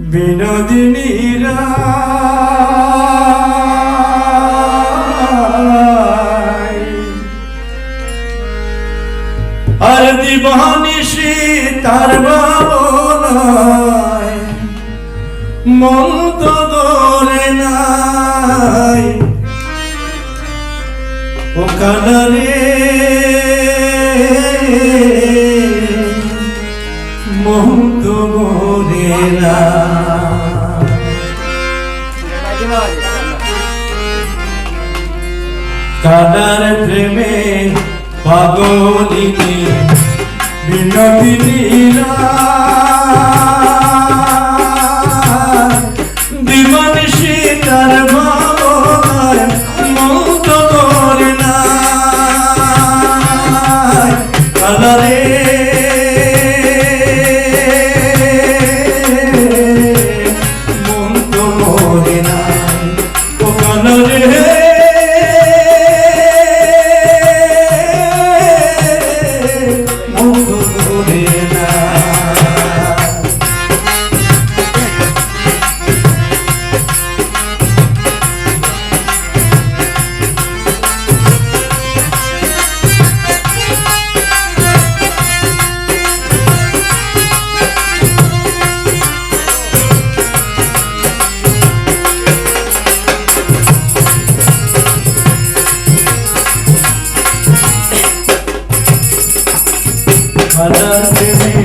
বিনোদিনী আর দিবানিশি তার ভাবনায় মন তো ধরে নাই ও কানারে মন তো ধরে না কানার প্রেমে পাগলিনী বিনোদিনী দিবানিশি তার ভাবনায় মন তো ধরে না কানারে মন তো ধরে না ও কানারে কানার প্রেমে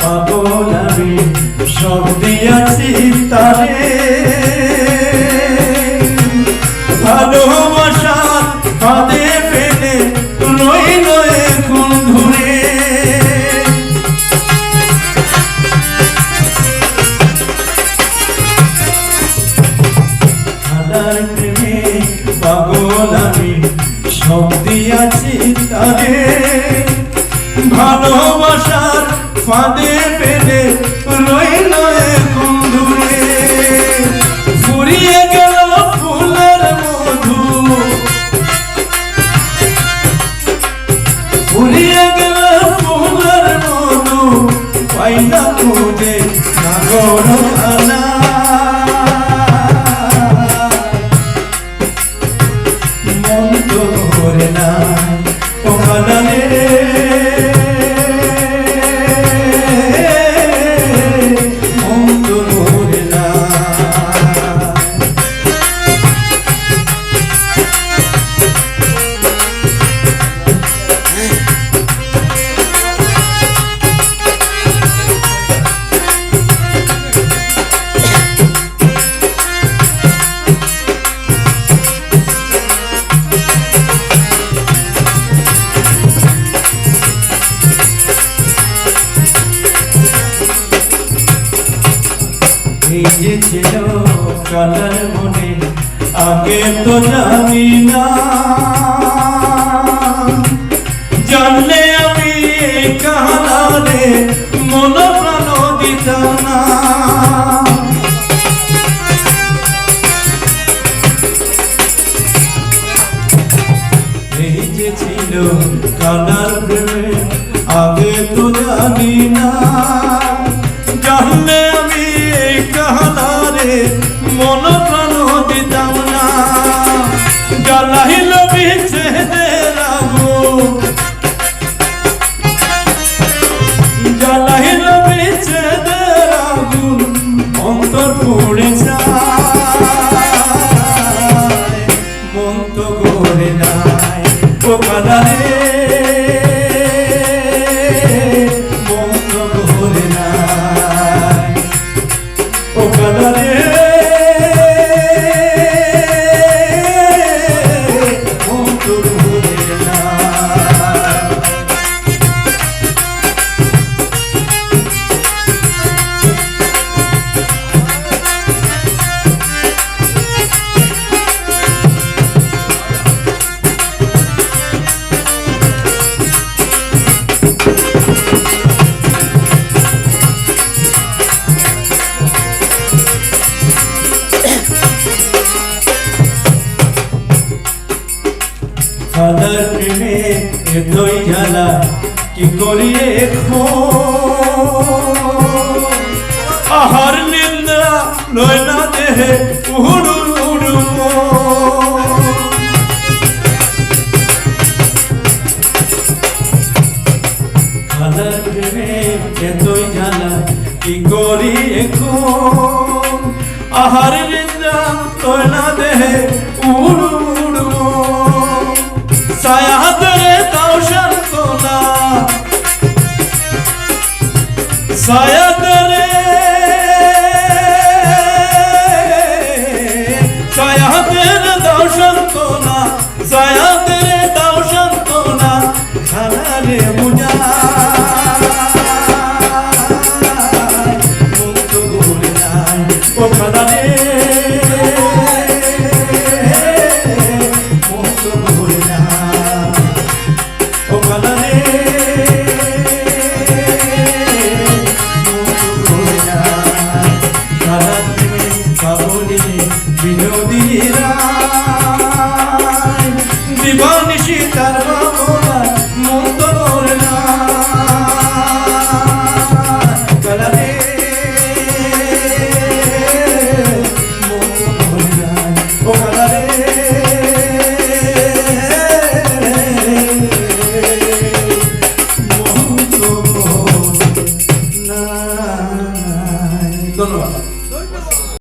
পাগল আমি সব দিয়াছি তারে ভালোবাসা ফাঁদে ফেলে রইল এখন ঘুরে কানার প্রেমে পাগল আমি সব দিয়াছি তারে ভালোবাসার ফাঁদে পেলে রইল এখন দূরে ফুরিয়ে গেল ফুলের মধু ফুরিয়ে গেল ফুলের মধু পাই না খুঁজে নাগর খানা মন তো ধরে না ও খানারে এই যে ছিল কানার মনে আগে তো জানি না জানলে আমি কানারে মন প্রাণ দিতাম না এই যে ছিল কানার প্রেমে আগে তো জানি না জানলে আমি কানারে মন প্রাণ দিতাম না জ্বালাইল বিচ্ছেদের আগুন জ্বালাইল বিচ্ছেদের আগুন অন্তর পড়ে যায় মন তো করে নাই ও কানারে মন তো করে নাই ও কানারে মন তো করে নাই কানার প্রেমে এতই জ্বালা কি করি এখন উড়ু খালার প্রেমে এতই জ্বালা কি করি এখন আহার নিদ্রা তোর না দেহে উড়ু ছায়া ধরে তাও সান্ত্বনা ছায়া ধরে দাও সান্ত্বনা ছায়া ধরে দাও সান্ত্বনা খালারে